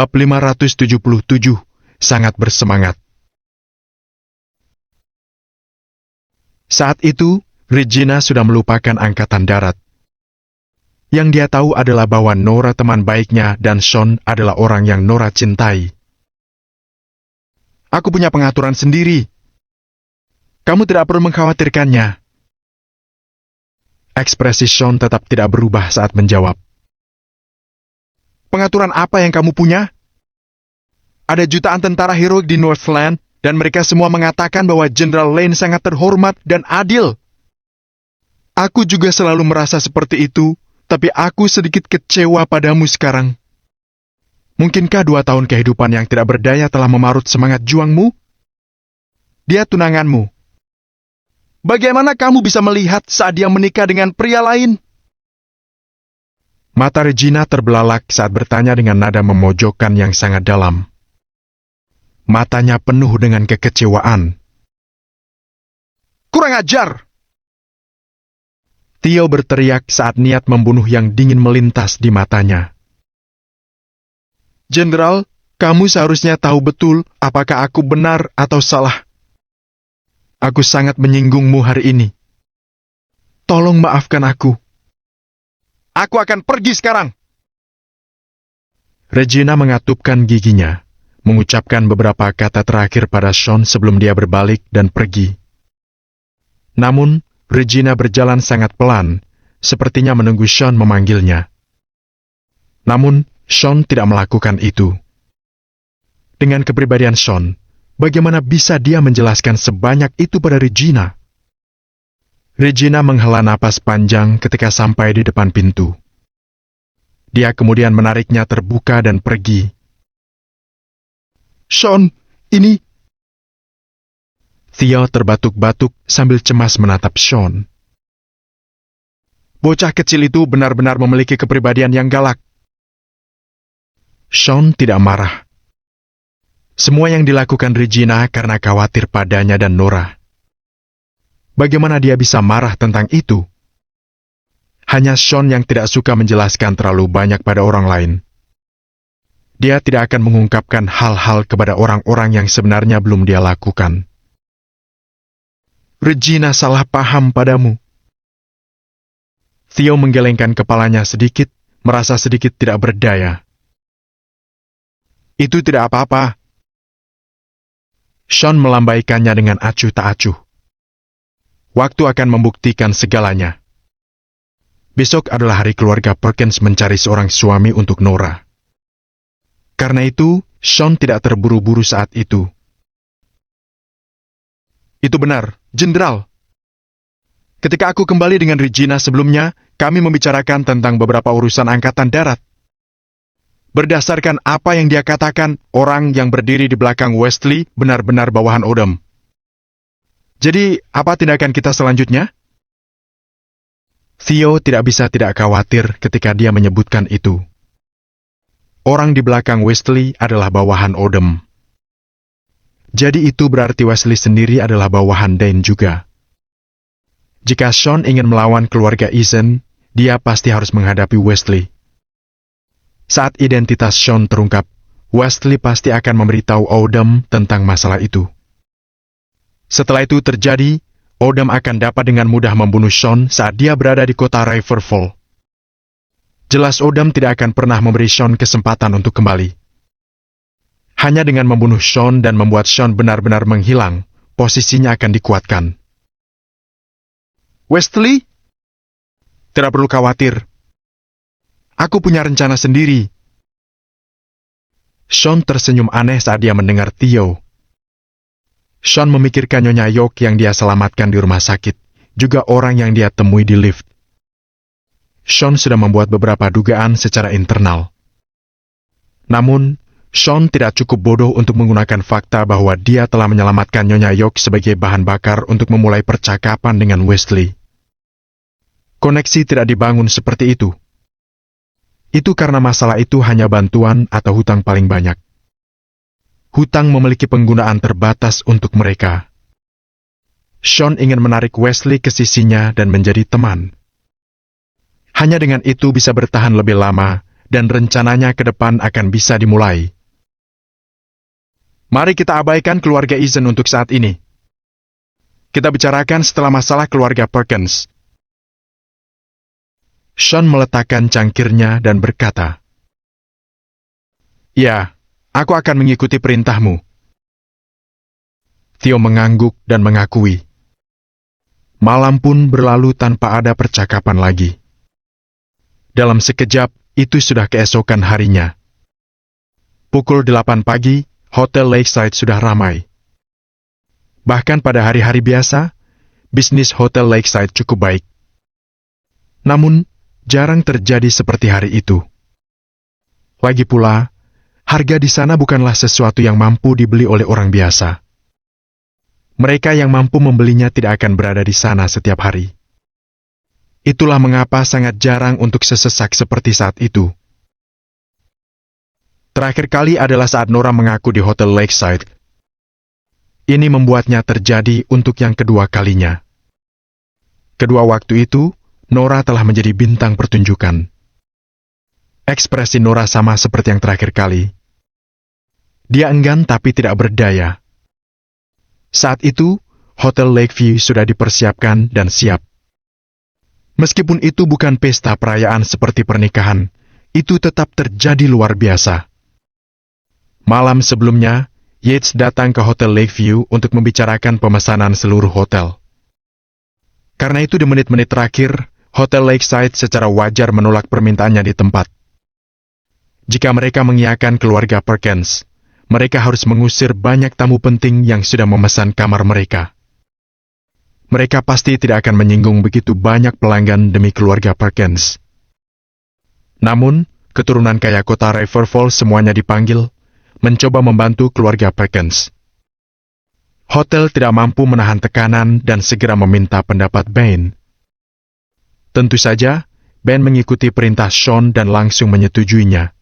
Bab 577, sangat bersemangat. Saat itu, Regina sudah melupakan angkatan darat. Yang dia tahu adalah bahwa Nora teman baiknya dan Sean adalah orang yang Nora cintai. Aku punya pengaturan sendiri. Kamu tidak perlu mengkhawatirkannya. Ekspresi Sean tetap tidak berubah saat menjawab. Pengaturan apa yang kamu punya? Ada jutaan tentara heroik di Northland, dan mereka semua mengatakan bahwa Jenderal Lane sangat terhormat dan adil. Aku juga selalu merasa seperti itu, tapi aku sedikit kecewa padamu sekarang. Mungkinkah 2 tahun kehidupan yang tidak berdaya telah memarut semangat juangmu? Dia tunanganmu. Bagaimana kamu bisa melihat saat dia menikah dengan pria lain? Mata Regina terbelalak saat bertanya dengan nada memojokkan yang sangat dalam. Matanya penuh dengan kekecewaan. Kurang ajar! Theo berteriak saat niat membunuh yang dingin melintas di matanya. Jenderal, kamu seharusnya tahu betul apakah aku benar atau salah. Aku sangat menyinggungmu hari ini. Tolong maafkan aku. Aku akan pergi sekarang. Regina mengatupkan giginya, mengucapkan beberapa kata terakhir pada Sean sebelum dia berbalik dan pergi. Namun, Regina berjalan sangat pelan, sepertinya menunggu Sean memanggilnya. Namun, Sean tidak melakukan itu. Dengan kepribadian Sean, bagaimana bisa dia menjelaskan sebanyak itu pada Regina? Regina menghela napas panjang ketika sampai di depan pintu. Dia kemudian menariknya terbuka dan pergi. Sean, ini... Theo terbatuk-batuk sambil cemas menatap Sean. Bocah kecil itu benar-benar memiliki kepribadian yang galak. Sean tidak marah. Semua yang dilakukan Regina karena khawatir padanya dan Nora. Bagaimana dia bisa marah tentang itu? Hanya Sean yang tidak suka menjelaskan terlalu banyak pada orang lain. Dia tidak akan mengungkapkan hal-hal kepada orang-orang yang sebenarnya belum dia lakukan. Regina salah paham padamu. Theo menggelengkan kepalanya sedikit, merasa sedikit tidak berdaya. Itu tidak apa-apa. Sean melambaikannya dengan acuh tak acuh. Waktu akan membuktikan segalanya. Besok adalah hari keluarga Perkins mencari seorang suami untuk Nora. Karena itu, Sean tidak terburu-buru saat itu. Itu benar, Jenderal. Ketika aku kembali dengan Regina sebelumnya, kami membicarakan tentang beberapa urusan angkatan darat. Berdasarkan apa yang dia katakan, orang yang berdiri di belakang Wesley benar-benar bawahan Odom. Jadi, apa tindakan kita selanjutnya? Theo tidak bisa tidak khawatir ketika dia menyebutkan itu. Orang di belakang Wesley adalah bawahan Odom. Jadi itu berarti Wesley sendiri adalah bawahan Dane juga. Jika Sean ingin melawan keluarga Eason, dia pasti harus menghadapi Wesley. Saat identitas Sean terungkap, Wesley pasti akan memberitahu Odom tentang masalah itu. Setelah itu terjadi, Odom akan dapat dengan mudah membunuh Sean saat dia berada di kota Riverfall. Jelas Odom tidak akan pernah memberi Sean kesempatan untuk kembali. Hanya dengan membunuh Sean dan membuat Sean benar-benar menghilang, posisinya akan dikuatkan. Wesley? Tidak perlu khawatir. Aku punya rencana sendiri. Sean tersenyum aneh saat dia mendengar Theo. Sean memikirkan Nyonya York yang dia selamatkan di rumah sakit, juga orang yang dia temui di lift. Sean sudah membuat beberapa dugaan secara internal. Namun, Sean tidak cukup bodoh untuk menggunakan fakta bahwa dia telah menyelamatkan Nyonya York sebagai bahan bakar untuk memulai percakapan dengan Wesley. Koneksi tidak dibangun seperti itu. Itu karena masalah itu hanya bantuan atau hutang paling banyak. Hutang memiliki penggunaan terbatas untuk mereka. Sean ingin menarik Wesley ke sisinya dan menjadi teman. Hanya dengan itu bisa bertahan lebih lama, dan rencananya ke depan akan bisa dimulai. Mari kita abaikan keluarga Eason untuk saat ini. Kita bicarakan setelah masalah keluarga Perkins. Sean meletakkan cangkirnya dan berkata, "Ya, aku akan mengikuti perintahmu." Theo mengangguk dan mengakui. Malam pun berlalu tanpa ada percakapan lagi. Dalam sekejap, itu sudah keesokan harinya. Pukul 8 pagi, Hotel Lakeside sudah ramai. Bahkan pada hari-hari biasa, bisnis Hotel Lakeside cukup baik. Namun, jarang terjadi seperti hari itu. Lagi pula, harga di sana bukanlah sesuatu yang mampu dibeli oleh orang biasa. Mereka yang mampu membelinya tidak akan berada di sana setiap hari. Itulah mengapa sangat jarang untuk sesesak seperti saat itu. Terakhir kali adalah saat Nora mengaku di Hotel Lakeside. Ini membuatnya terjadi untuk yang kedua kalinya. Kedua waktu itu, Nora telah menjadi bintang pertunjukan. Ekspresi Nora sama seperti yang terakhir kali. Dia enggan tapi tidak berdaya. Saat itu, Hotel Lakeview sudah dipersiapkan dan siap. Meskipun itu bukan pesta perayaan seperti pernikahan, itu tetap terjadi luar biasa. Malam sebelumnya, Yates datang ke Hotel Lakeview untuk membicarakan pemesanan seluruh hotel. Karena itu di menit-menit terakhir, Hotel Lakeside secara wajar menolak permintaannya di tempat. Jika mereka mengiyakan keluarga Perkins, mereka harus mengusir banyak tamu penting yang sudah memesan kamar mereka. Mereka pasti tidak akan menyinggung begitu banyak pelanggan demi keluarga Perkins. Namun, keturunan kaya kota River Falls semuanya dipanggil, mencoba membantu keluarga Perkins. Hotel tidak mampu menahan tekanan dan segera meminta pendapat Ben. Tentu saja, Ben mengikuti perintah Sean dan langsung menyetujuinya.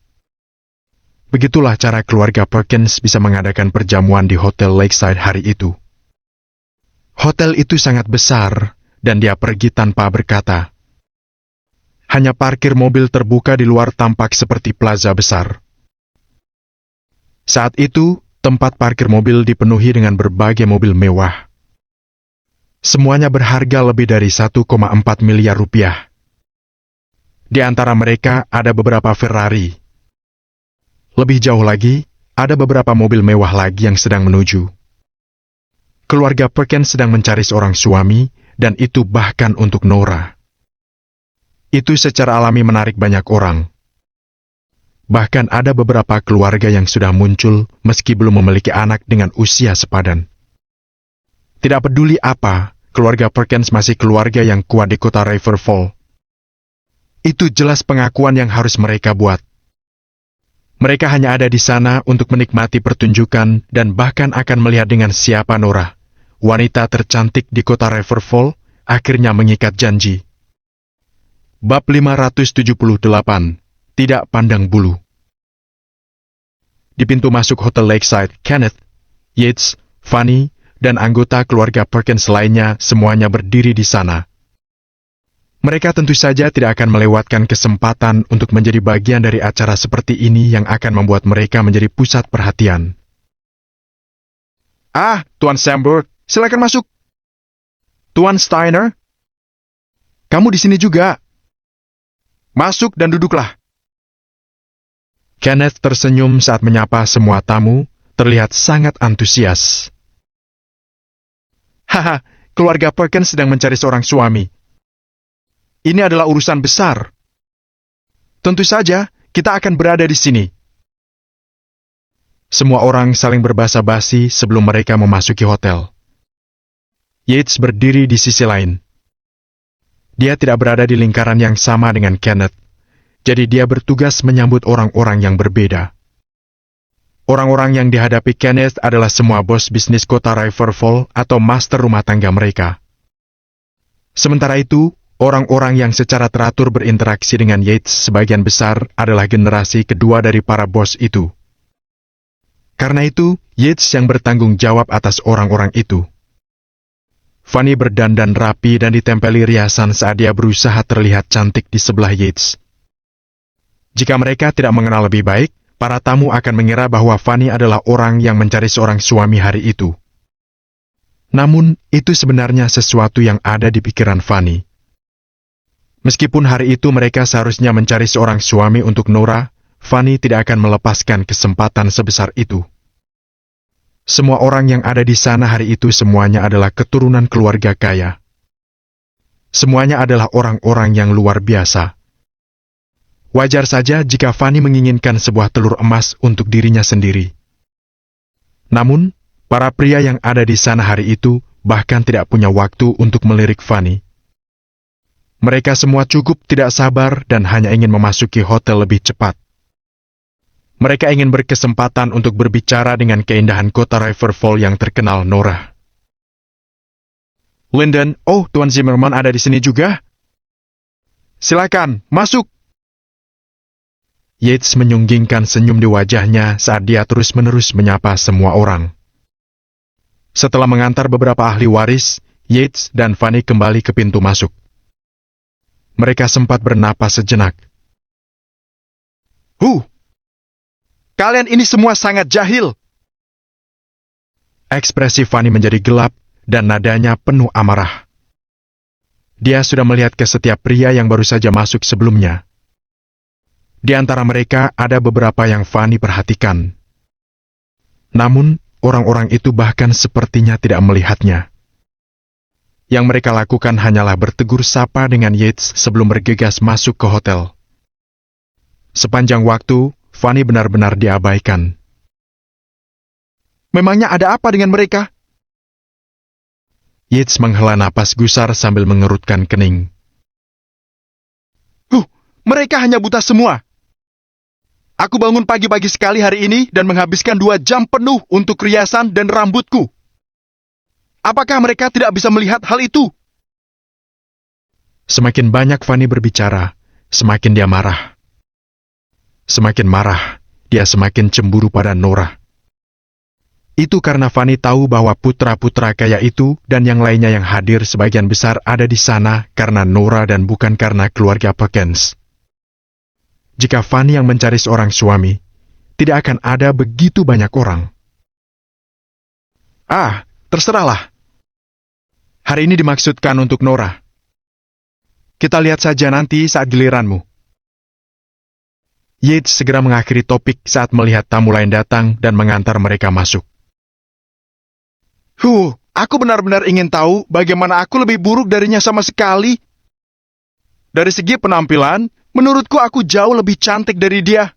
Begitulah cara keluarga Perkins bisa mengadakan perjamuan di Hotel Lakeside hari itu. Hotel itu sangat besar, dan dia pergi tanpa berkata. Hanya parkir mobil terbuka di luar tampak seperti plaza besar. Saat itu, tempat parkir mobil dipenuhi dengan berbagai mobil mewah. Semuanya berharga lebih dari 1,4 miliar rupiah. Di antara mereka ada beberapa Ferrari. Lebih jauh lagi, ada beberapa mobil mewah lagi yang sedang menuju. Keluarga Perkins sedang mencari seorang suami, dan itu bahkan untuk Nora. Itu secara alami menarik banyak orang. Bahkan ada beberapa keluarga yang sudah muncul meski belum memiliki anak dengan usia sepadan. Tidak peduli apa, keluarga Perkins masih keluarga yang kuat di kota River Falls. Itu jelas pengakuan yang harus mereka buat. Mereka hanya ada di sana untuk menikmati pertunjukan dan bahkan akan melihat dengan siapa Nora, wanita tercantik di kota River Falls, akhirnya mengikat janji. Bab 578, Tidak Pandang Bulu. Di pintu masuk Hotel Lakeside, Kenneth, Yates, Fanny, dan anggota keluarga Perkins lainnya semuanya berdiri di sana. Mereka tentu saja tidak akan melewatkan kesempatan untuk menjadi bagian dari acara seperti ini yang akan membuat mereka menjadi pusat perhatian. "Ah, Tuan Samberg, silakan masuk. Tuan Steiner, kamu di sini juga. Masuk dan duduklah." Kenneth tersenyum saat menyapa semua tamu, terlihat sangat antusias. "Haha, keluarga Perkins sedang mencari seorang suami. Ini adalah urusan besar. Tentu saja, kita akan berada di sini." Semua orang saling berbasa-basi sebelum mereka memasuki hotel. Yates berdiri di sisi lain. Dia tidak berada di lingkaran yang sama dengan Kenneth, jadi dia bertugas menyambut orang-orang yang berbeda. Orang-orang yang dihadapi Kenneth adalah semua bos bisnis kota River Falls atau master rumah tangga mereka. Sementara itu, orang-orang yang secara teratur berinteraksi dengan Yates sebagian besar adalah generasi kedua dari para bos itu. Karena itu, Yates yang bertanggung jawab atas orang-orang itu. Fanny berdandan rapi dan ditempeli riasan saat dia berusaha terlihat cantik di sebelah Yates. Jika mereka tidak mengenal lebih baik, para tamu akan mengira bahwa Fanny adalah orang yang mencari seorang suami hari itu. Namun, itu sebenarnya sesuatu yang ada di pikiran Fanny. Meskipun hari itu mereka seharusnya mencari seorang suami untuk Nora, Fanny tidak akan melepaskan kesempatan sebesar itu. Semua orang yang ada di sana hari itu semuanya adalah keturunan keluarga kaya. Semuanya adalah orang-orang yang luar biasa. Wajar saja jika Fanny menginginkan sebuah telur emas untuk dirinya sendiri. Namun, para pria yang ada di sana hari itu bahkan tidak punya waktu untuk melirik Fanny. Mereka semua cukup tidak sabar dan hanya ingin memasuki hotel lebih cepat. Mereka ingin berkesempatan untuk berbicara dengan keindahan kota Riverfall yang terkenal, Nora. Lyndon, oh, Tuan Zimmerman ada di sini juga? Silakan, masuk. Yates menyunggingkan senyum di wajahnya saat dia terus-menerus menyapa semua orang. Setelah mengantar beberapa ahli waris, Yates dan Fanny kembali ke pintu masuk. Mereka sempat bernapas sejenak. Kalian ini semua sangat jahil. Ekspresi Fanny menjadi gelap dan nadanya penuh amarah. Dia sudah melihat ke setiap pria yang baru saja masuk sebelumnya. Di antara mereka ada beberapa yang Fanny perhatikan. Namun, orang-orang itu bahkan sepertinya tidak melihatnya. Yang mereka lakukan hanyalah bertegur sapa dengan Yates sebelum bergegas masuk ke hotel. Sepanjang waktu, Fanny benar-benar diabaikan. Memangnya ada apa dengan mereka? Yates menghela napas gusar sambil mengerutkan kening. Mereka hanya buta semua. Aku bangun pagi-pagi sekali hari ini dan menghabiskan 2 jam penuh untuk riasan dan rambutku. Apakah mereka tidak bisa melihat hal itu? Semakin banyak Fanny berbicara, semakin dia marah. Semakin marah, dia semakin cemburu pada Nora. Itu karena Fanny tahu bahwa putra-putra kaya itu dan yang lainnya yang hadir sebagian besar ada di sana karena Nora dan bukan karena keluarga Perkins. Jika Fanny yang mencari seorang suami, tidak akan ada begitu banyak orang. Terserahlah. Hari ini dimaksudkan untuk Nora. Kita lihat saja nanti saat giliranmu. Yates segera mengakhiri topik saat melihat tamu lain datang dan mengantar mereka masuk. Aku benar-benar ingin tahu bagaimana aku lebih buruk darinya sama sekali. Dari segi penampilan, menurutku aku jauh lebih cantik dari dia.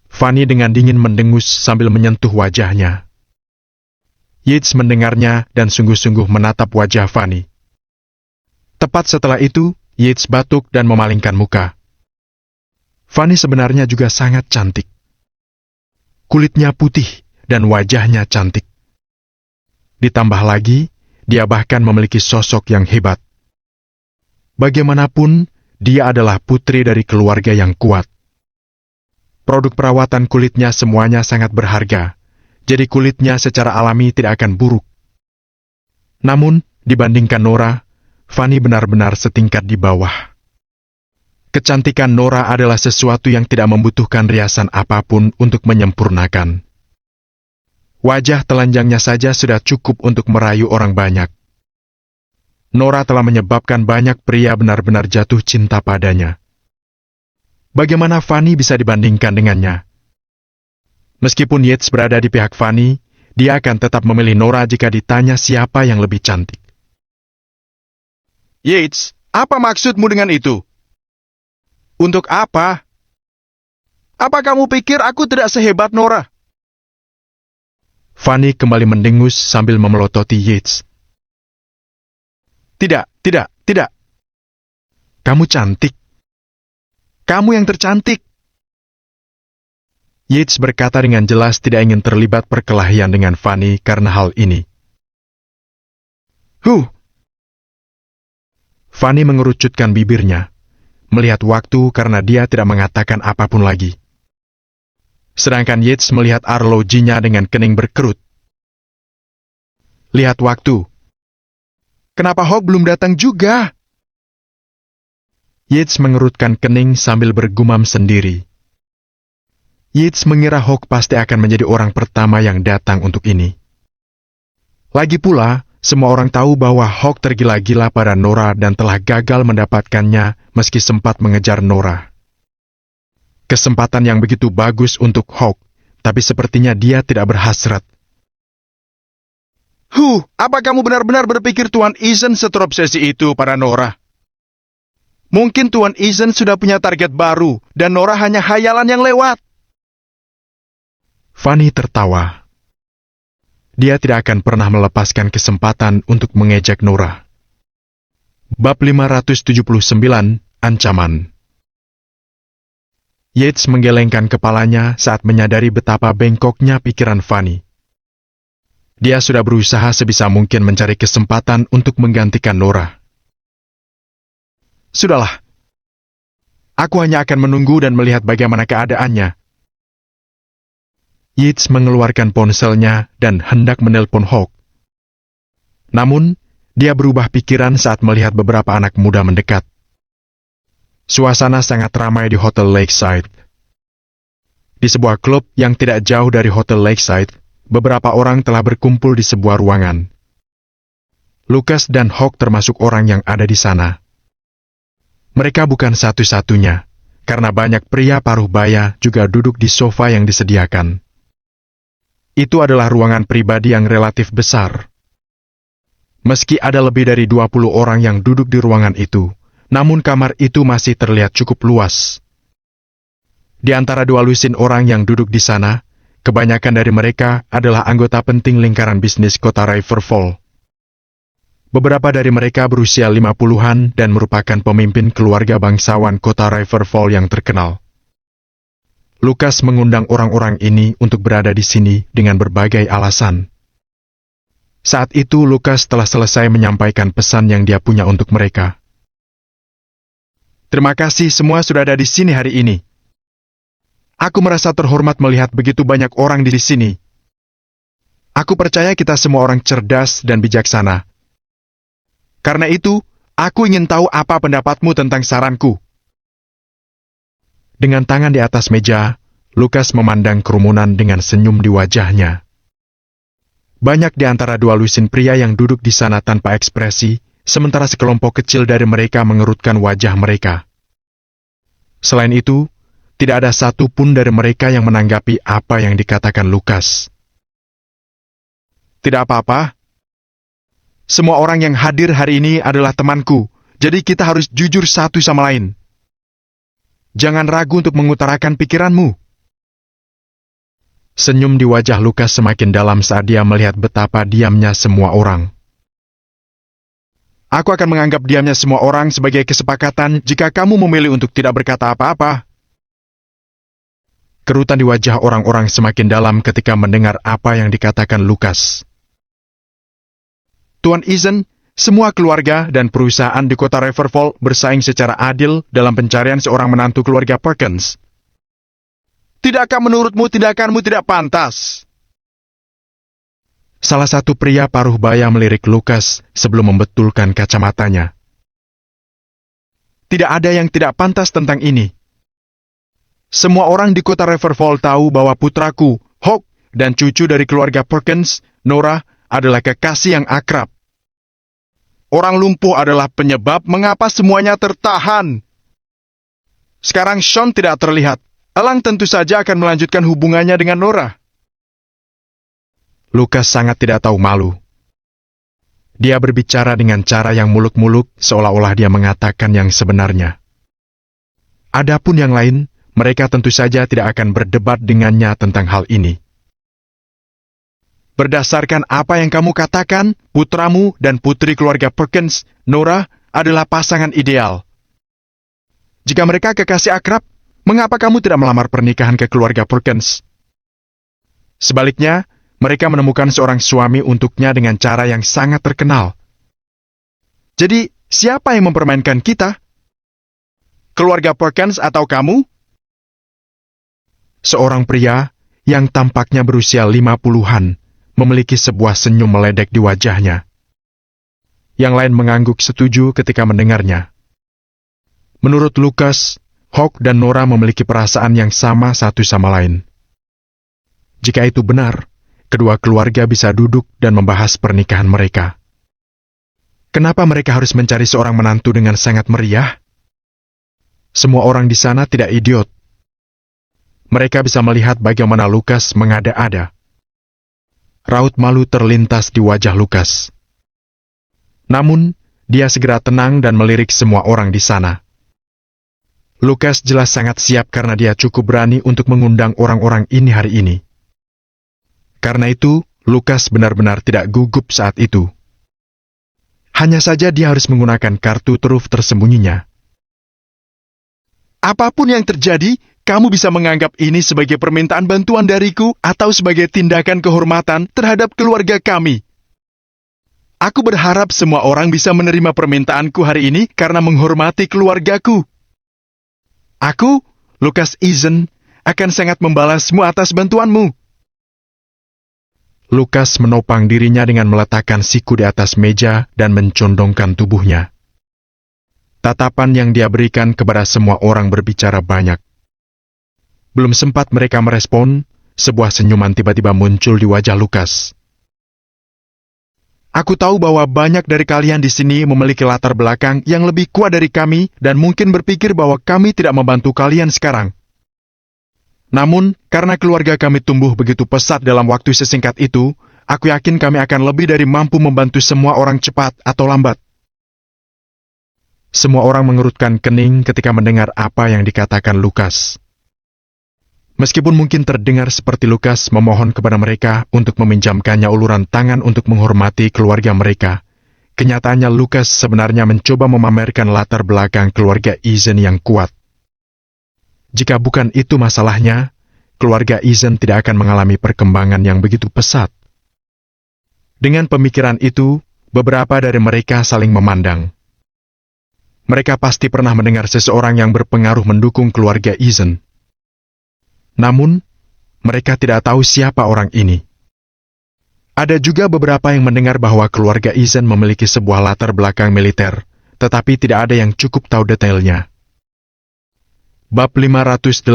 Fanny dengan dingin mendengus sambil menyentuh wajahnya. Yates mendengarnya dan sungguh-sungguh menatap wajah Fanny. Tepat setelah itu, Yates batuk dan memalingkan muka. Fanny sebenarnya juga sangat cantik. Kulitnya putih dan wajahnya cantik. Ditambah lagi, dia bahkan memiliki sosok yang hebat. Bagaimanapun, dia adalah putri dari keluarga yang kuat. Produk perawatan kulitnya semuanya sangat berharga, jadi kulitnya secara alami tidak akan buruk. Namun, dibandingkan Nora, Fanny benar-benar setingkat di bawah. Kecantikan Nora adalah sesuatu yang tidak membutuhkan riasan apapun untuk menyempurnakan. Wajah telanjangnya saja sudah cukup untuk merayu orang banyak. Nora telah menyebabkan banyak pria benar-benar jatuh cinta padanya. Bagaimana Fanny bisa dibandingkan dengannya? Meskipun Yates berada di pihak Fanny, dia akan tetap memilih Nora jika ditanya siapa yang lebih cantik. Yates, apa maksudmu dengan itu? Untuk apa? Apa kamu pikir aku tidak sehebat Nora? Fanny kembali mendengus sambil memelototi Yates. Tidak. Kamu cantik. Kamu yang tercantik. Yates berkata dengan jelas tidak ingin terlibat perkelahian dengan Fanny karena hal ini. Fanny mengerucutkan bibirnya, melihat waktu karena dia tidak mengatakan apapun lagi. Sedangkan Yates melihat arlojinya dengan kening berkerut. Lihat waktu. Kenapa Hawk belum datang juga? Yates mengerutkan kening sambil bergumam sendiri. Yates mengira Hawk pasti akan menjadi orang pertama yang datang untuk ini. Lagi pula, semua orang tahu bahwa Hawk tergila-gila pada Nora dan telah gagal mendapatkannya meski sempat mengejar Nora. Kesempatan yang begitu bagus untuk Hawk, tapi sepertinya dia tidak berhasrat. Apa kamu benar-benar berpikir Tuan Eason seterobsesi itu pada Nora? Mungkin Tuan Eason sudah punya target baru, dan Nora hanya hayalan yang lewat. Fanny tertawa. Dia tidak akan pernah melepaskan kesempatan untuk mengejek Nora. Bab 579, Ancaman. Yates menggelengkan kepalanya saat menyadari betapa bengkoknya pikiran Fanny. Dia sudah berusaha sebisa mungkin mencari kesempatan untuk menggantikan Nora. Sudahlah. Aku hanya akan menunggu dan melihat bagaimana keadaannya. Yates mengeluarkan ponselnya dan hendak menelpon Hawk. Namun, dia berubah pikiran saat melihat beberapa anak muda mendekat. Suasana sangat ramai di Hotel Lakeside. Di sebuah klub yang tidak jauh dari Hotel Lakeside, beberapa orang telah berkumpul di sebuah ruangan. Lucas dan Hawk termasuk orang yang ada di sana. Mereka bukan satu-satunya, karena banyak pria paruh baya juga duduk di sofa yang disediakan. Itu adalah ruangan pribadi yang relatif besar. Meski ada lebih dari 20 orang yang duduk di ruangan itu, namun kamar itu masih terlihat cukup luas. Di antara 2 lusin orang yang duduk di sana, kebanyakan dari mereka adalah anggota penting lingkaran bisnis kota Riverfall. Beberapa dari mereka berusia 50-an dan merupakan pemimpin keluarga bangsawan kota Riverfall yang terkenal. Lucas mengundang orang-orang ini untuk berada di sini dengan berbagai alasan. Saat itu Lucas telah selesai menyampaikan pesan yang dia punya untuk mereka. Terima kasih semua sudah ada di sini hari ini. Aku merasa terhormat melihat begitu banyak orang di sini. Aku percaya kita semua orang cerdas dan bijaksana. Karena itu, aku ingin tahu apa pendapatmu tentang saranku. Dengan tangan di atas meja, Lucas memandang kerumunan dengan senyum di wajahnya. Banyak di antara 2 lusin pria yang duduk di sana tanpa ekspresi, sementara sekelompok kecil dari mereka mengerutkan wajah mereka. Selain itu, tidak ada satu pun dari mereka yang menanggapi apa yang dikatakan Lucas. Tidak apa-apa. Semua orang yang hadir hari ini adalah temanku, jadi kita harus jujur satu sama lain. Jangan ragu untuk mengutarakan pikiranmu. Senyum di wajah Lucas semakin dalam saat dia melihat betapa diamnya semua orang. Aku akan menganggap diamnya semua orang sebagai kesepakatan jika kamu memilih untuk tidak berkata apa-apa. Kerutan di wajah orang-orang semakin dalam ketika mendengar apa yang dikatakan Lucas. Tuan Eason, semua keluarga dan perusahaan di kota Riverfall bersaing secara adil dalam pencarian seorang menantu keluarga Perkins. Tidakkah menurutmu tindakanmu tidak pantas? Salah satu pria paruh baya melirik Lucas sebelum membetulkan kacamatanya. Tidak ada yang tidak pantas tentang ini. Semua orang di kota Riverfall tahu bahwa putraku, Hawk, dan cucu dari keluarga Perkins, Nora, adalah kekasih yang akrab. Orang lumpuh adalah penyebab mengapa semuanya tertahan. Sekarang Sean tidak terlihat. Elang tentu saja akan melanjutkan hubungannya dengan Nora. Lucas sangat tidak tahu malu. Dia berbicara dengan cara yang muluk-muluk seolah-olah dia mengatakan yang sebenarnya. Adapun yang lain, mereka tentu saja tidak akan berdebat dengannya tentang hal ini. Berdasarkan apa yang kamu katakan, putramu dan putri keluarga Perkins, Nora, adalah pasangan ideal. Jika mereka kekasih akrab, mengapa kamu tidak melamar pernikahan ke keluarga Perkins? Sebaliknya, mereka menemukan seorang suami untuknya dengan cara yang sangat terkenal. Jadi, siapa yang mempermainkan kita? Keluarga Perkins atau kamu? Seorang pria yang tampaknya berusia 50-an memiliki sebuah senyum meledek di wajahnya. Yang lain mengangguk setuju ketika mendengarnya. Menurut Lukas, Hawk dan Nora memiliki perasaan yang sama satu sama lain. Jika itu benar, kedua keluarga bisa duduk dan membahas pernikahan mereka. Kenapa mereka harus mencari seorang menantu dengan sangat meriah? Semua orang di sana tidak idiot. Mereka bisa melihat bagaimana Lukas mengada-ada. Raut malu terlintas di wajah Lukas. Namun, dia segera tenang dan melirik semua orang di sana. Lukas jelas sangat siap karena dia cukup berani untuk mengundang orang-orang ini hari ini. Karena itu, Lukas benar-benar tidak gugup saat itu. Hanya saja dia harus menggunakan kartu truf tersembunyinya. Apapun yang terjadi, kamu bisa menganggap ini sebagai permintaan bantuan dariku atau sebagai tindakan kehormatan terhadap keluarga kami. Aku berharap semua orang bisa menerima permintaanku hari ini karena menghormati keluargaku. Aku, Lukas Eason, akan sangat membalasmu atas bantuanmu. Lukas menopang dirinya dengan meletakkan siku di atas meja dan mencondongkan tubuhnya. Tatapan yang dia berikan kepada semua orang berbicara banyak. Belum sempat mereka merespon, sebuah senyuman tiba-tiba muncul di wajah Lukas. Aku tahu bahwa banyak dari kalian di sini memiliki latar belakang yang lebih kuat dari kami dan mungkin berpikir bahwa kami tidak membantu kalian sekarang. Namun, karena keluarga kami tumbuh begitu pesat dalam waktu sesingkat itu, aku yakin kami akan lebih dari mampu membantu semua orang cepat atau lambat. Semua orang mengerutkan kening ketika mendengar apa yang dikatakan Lukas. Meskipun mungkin terdengar seperti Lukas memohon kepada mereka untuk meminjamkannya uluran tangan untuk menghormati keluarga mereka, kenyataannya Lukas sebenarnya mencoba memamerkan latar belakang keluarga Eason yang kuat. Jika bukan itu masalahnya, keluarga Eason tidak akan mengalami perkembangan yang begitu pesat. Dengan pemikiran itu, beberapa dari mereka saling memandang. Mereka pasti pernah mendengar seseorang yang berpengaruh mendukung keluarga Eason. Namun, mereka tidak tahu siapa orang ini. Ada juga beberapa yang mendengar bahwa keluarga Eason memiliki sebuah latar belakang militer, tetapi tidak ada yang cukup tahu detailnya. Bab 580,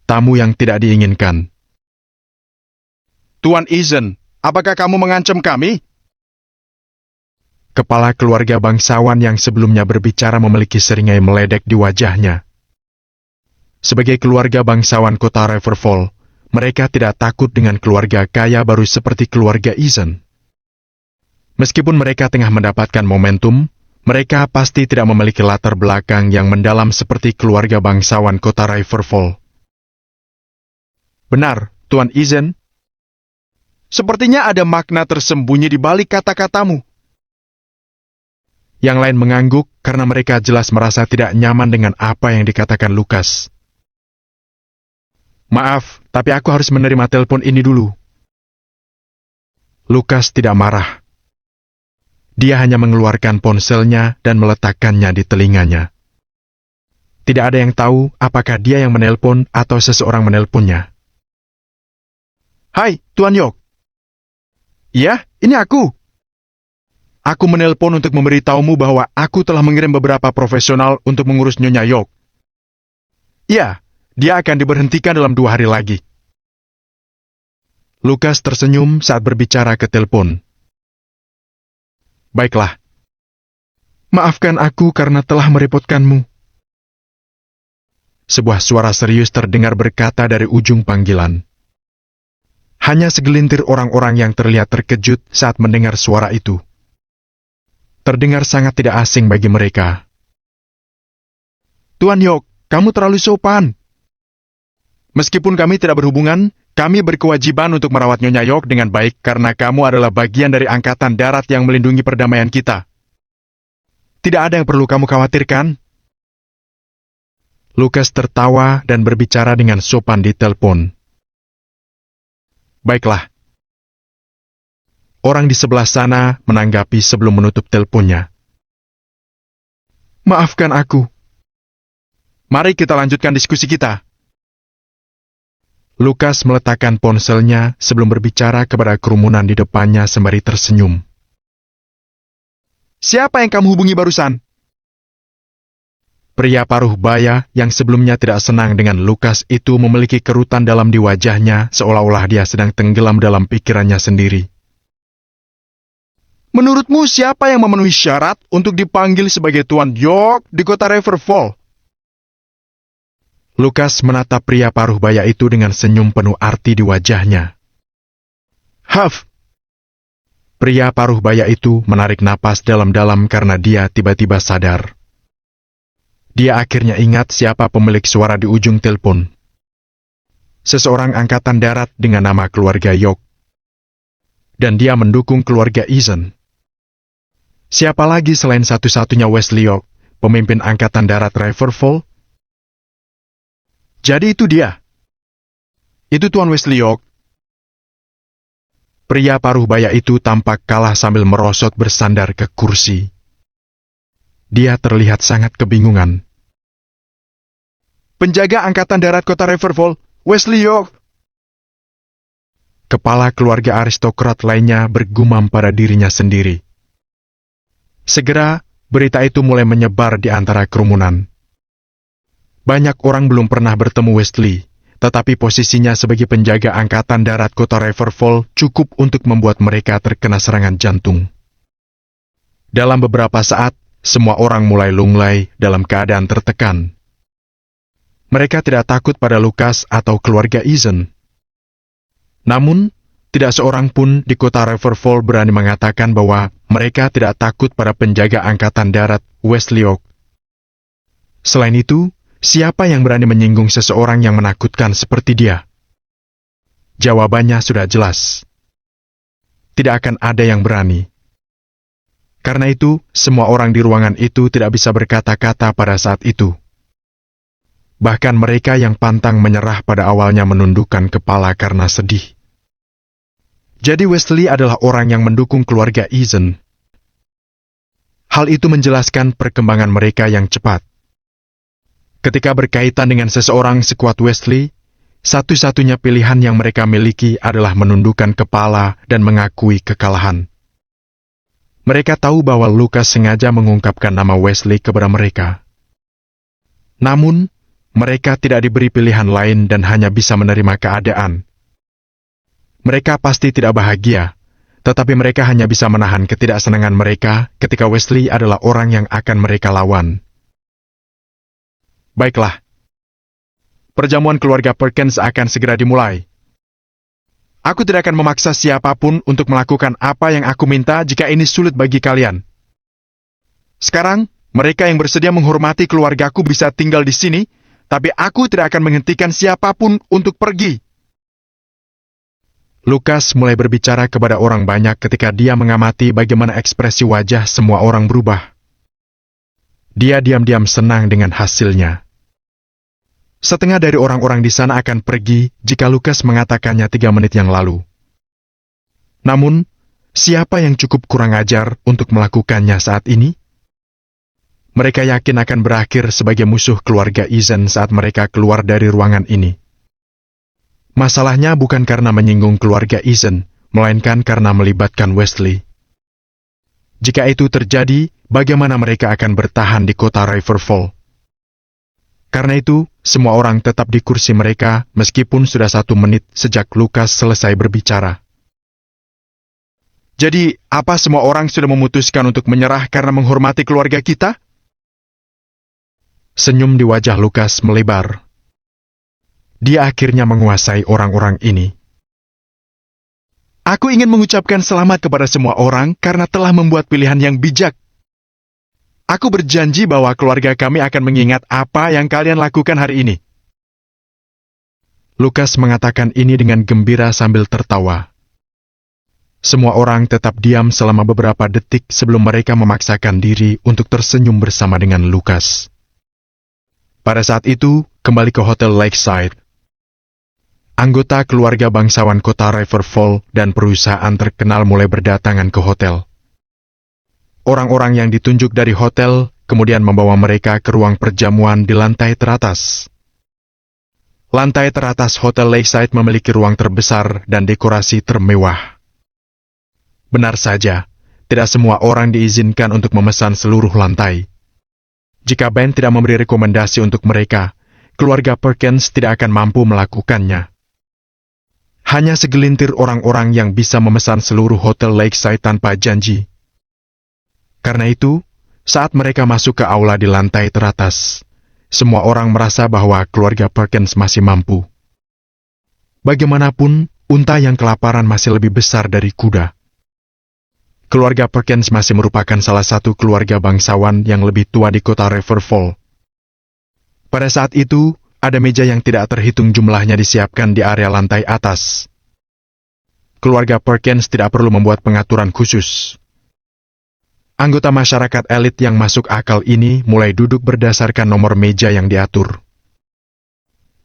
Tamu yang tidak diinginkan. Tuan Eason, apakah kamu mengancam kami? Kepala keluarga bangsawan yang sebelumnya berbicara memiliki seringai meledek di wajahnya. Sebagai keluarga bangsawan kota Riverfall, mereka tidak takut dengan keluarga kaya baru seperti keluarga Eason. Meskipun mereka tengah mendapatkan momentum, mereka pasti tidak memiliki latar belakang yang mendalam seperti keluarga bangsawan kota Riverfall. Benar, Tuan Eason. Sepertinya ada makna tersembunyi di balik kata-katamu. Yang lain mengangguk karena mereka jelas merasa tidak nyaman dengan apa yang dikatakan Lukas. Maaf, tapi aku harus menerima telepon ini dulu. Lukas tidak marah. Dia hanya mengeluarkan ponselnya dan meletakkannya di telinganya. Tidak ada yang tahu apakah dia yang menelpon atau seseorang menelponnya. Hai, Tuan York. Iya, ini aku. Aku menelpon untuk memberitahumu bahwa aku telah mengirim beberapa profesional untuk mengurus Nyonya York. Iya, dia akan diberhentikan dalam 2 hari lagi. Lukas tersenyum saat berbicara ke telepon. Baiklah. Maafkan aku karena telah merepotkanmu. Sebuah suara serius terdengar berkata dari ujung panggilan. Hanya segelintir orang-orang yang terlihat terkejut saat mendengar suara itu. Terdengar sangat tidak asing bagi mereka. Tuan York, kamu terlalu sopan. Meskipun kami tidak berhubungan, kami berkewajiban untuk merawat Nyonya York dengan baik karena kamu adalah bagian dari angkatan darat yang melindungi perdamaian kita. Tidak ada yang perlu kamu khawatirkan. Lukas tertawa dan berbicara dengan sopan di telepon. Baiklah. Orang di sebelah sana menanggapi sebelum menutup teleponnya. Maafkan aku. Mari kita lanjutkan diskusi kita. Lukas meletakkan ponselnya sebelum berbicara kepada kerumunan di depannya sembari tersenyum. Siapa yang kamu hubungi barusan? Pria paruh baya yang sebelumnya tidak senang dengan Lukas itu memiliki kerutan dalam di wajahnya seolah-olah dia sedang tenggelam dalam pikirannya sendiri. Menurutmu siapa yang memenuhi syarat untuk dipanggil sebagai Tuan York di kota Riverfall? Lukas menatap pria paruh baya itu dengan senyum penuh arti di wajahnya. Huff. Pria paruh baya itu menarik napas dalam-dalam karena dia tiba-tiba sadar. Dia akhirnya ingat siapa pemilik suara di ujung telepon. Seseorang angkatan darat dengan nama keluarga York. Dan dia mendukung keluarga Eason. Siapa lagi selain satu-satunya Wesley York, pemimpin angkatan darat Riverfall? Jadi itu dia. Itu Tuan Wesley York. Pria paruh baya itu tampak kalah sambil merosot bersandar ke kursi. Dia terlihat sangat kebingungan. Penjaga angkatan darat kota Riverfall, Wesley York. Kepala keluarga aristokrat lainnya bergumam pada dirinya sendiri. Segera, berita itu mulai menyebar di antara kerumunan. Banyak orang belum pernah bertemu Wesley, tetapi posisinya sebagai penjaga angkatan darat kota Riverfall cukup untuk membuat mereka terkena serangan jantung. Dalam beberapa saat, semua orang mulai lunglai dalam keadaan tertekan. Mereka tidak takut pada Lukas atau keluarga Eason. Namun, tidak seorang pun di kota Riverfall berani mengatakan bahwa mereka tidak takut pada penjaga angkatan darat Wesley York. Selain itu, siapa yang berani menyinggung seseorang yang menakutkan seperti dia? Jawabannya sudah jelas. Tidak akan ada yang berani. Karena itu, semua orang di ruangan itu tidak bisa berkata-kata pada saat itu. Bahkan mereka yang pantang menyerah pada awalnya menundukkan kepala karena sedih. Jadi Wesley adalah orang yang mendukung keluarga Eason. Hal itu menjelaskan perkembangan mereka yang cepat. Ketika berkaitan dengan seseorang sekuat Wesley, satu-satunya pilihan yang mereka miliki adalah menundukkan kepala dan mengakui kekalahan. Mereka tahu bahwa Lukas sengaja mengungkapkan nama Wesley kepada mereka. Namun, mereka tidak diberi pilihan lain dan hanya bisa menerima keadaan. Mereka pasti tidak bahagia, tetapi mereka hanya bisa menahan ketidaksenangan mereka ketika Wesley adalah orang yang akan mereka lawan. Baiklah. Perjamuan keluarga Perkins akan segera dimulai. Aku tidak akan memaksa siapapun untuk melakukan apa yang aku minta jika ini sulit bagi kalian. Sekarang, mereka yang bersedia menghormati keluargaku bisa tinggal di sini, tapi aku tidak akan menghentikan siapapun untuk pergi. Lukas mulai berbicara kepada orang banyak ketika dia mengamati bagaimana ekspresi wajah semua orang berubah. Dia diam-diam senang dengan hasilnya. Setengah dari orang-orang di sana akan pergi jika Lukas mengatakannya 3 menit yang lalu. Namun, siapa yang cukup kurang ajar untuk melakukannya saat ini? Mereka yakin akan berakhir sebagai musuh keluarga Eason saat mereka keluar dari ruangan ini. Masalahnya bukan karena menyinggung keluarga Eason, melainkan karena melibatkan Wesley. Jika itu terjadi, bagaimana mereka akan bertahan di kota Riverfall? Karena itu, semua orang tetap di kursi mereka meskipun sudah 1 menit sejak Lukas selesai berbicara. Jadi, apa semua orang sudah memutuskan untuk menyerah karena menghormati keluarga kita? Senyum di wajah Lukas melebar. Dia akhirnya menguasai orang-orang ini. Aku ingin mengucapkan selamat kepada semua orang karena telah membuat pilihan yang bijak. Aku berjanji bahwa keluarga kami akan mengingat apa yang kalian lakukan hari ini. Lukas mengatakan ini dengan gembira sambil tertawa. Semua orang tetap diam selama beberapa detik sebelum mereka memaksakan diri untuk tersenyum bersama dengan Lukas. Pada saat itu, kembali ke Hotel Lakeside. Anggota keluarga bangsawan kota Riverfall dan perusahaan terkenal mulai berdatangan ke hotel. Orang-orang yang ditunjuk dari hotel kemudian membawa mereka ke ruang perjamuan di lantai teratas. Lantai teratas Hotel Lakeside memiliki ruang terbesar dan dekorasi termewah. Benar saja, tidak semua orang diizinkan untuk memesan seluruh lantai. Jika Ben tidak memberi rekomendasi untuk mereka, keluarga Perkins tidak akan mampu melakukannya. Hanya segelintir orang-orang yang bisa memesan seluruh hotel Lakeside tanpa janji. Karena itu, saat mereka masuk ke aula di lantai teratas, semua orang merasa bahwa keluarga Perkins masih mampu. Bagaimanapun, unta yang kelaparan masih lebih besar dari kuda. Keluarga Perkins masih merupakan salah satu keluarga bangsawan yang lebih tua di kota Riverfall. Pada saat itu, ada meja yang tidak terhitung jumlahnya disiapkan di area lantai atas. Keluarga Perkins tidak perlu membuat pengaturan khusus. Anggota masyarakat elit yang masuk akal ini mulai duduk berdasarkan nomor meja yang diatur.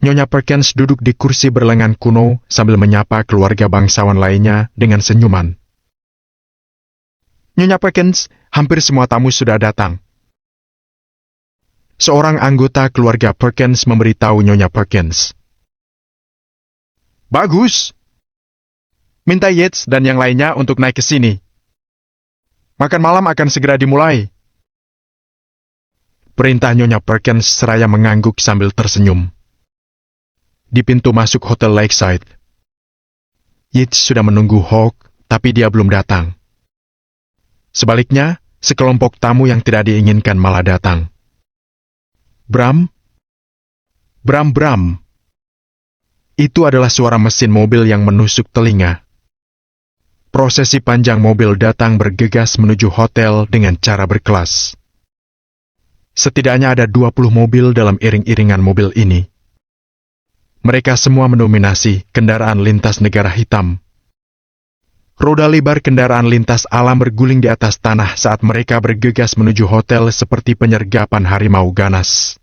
Nyonya Perkins duduk di kursi berlengan kuno sambil menyapa keluarga bangsawan lainnya dengan senyuman. Nyonya Perkins, hampir semua tamu sudah datang. Seorang anggota keluarga Perkins memberitahu Nyonya Perkins. Bagus. Minta Yates dan yang lainnya untuk naik ke sini. Makan malam akan segera dimulai. Perintah Nyonya Perkins seraya mengangguk sambil tersenyum. Di pintu masuk Hotel Lakeside, Yates sudah menunggu Hawk, tapi dia belum datang. Sebaliknya, sekelompok tamu yang tidak diinginkan malah datang. Bram? Bram. Itu adalah suara mesin mobil yang menusuk telinga. Prosesi panjang mobil datang bergegas menuju hotel dengan cara berkelas. Setidaknya ada 20 mobil dalam iring-iringan mobil ini. Mereka semua mendominasi kendaraan lintas negara hitam. Roda lebar kendaraan lintas alam berguling di atas tanah saat mereka bergegas menuju hotel seperti penyergapan harimau ganas.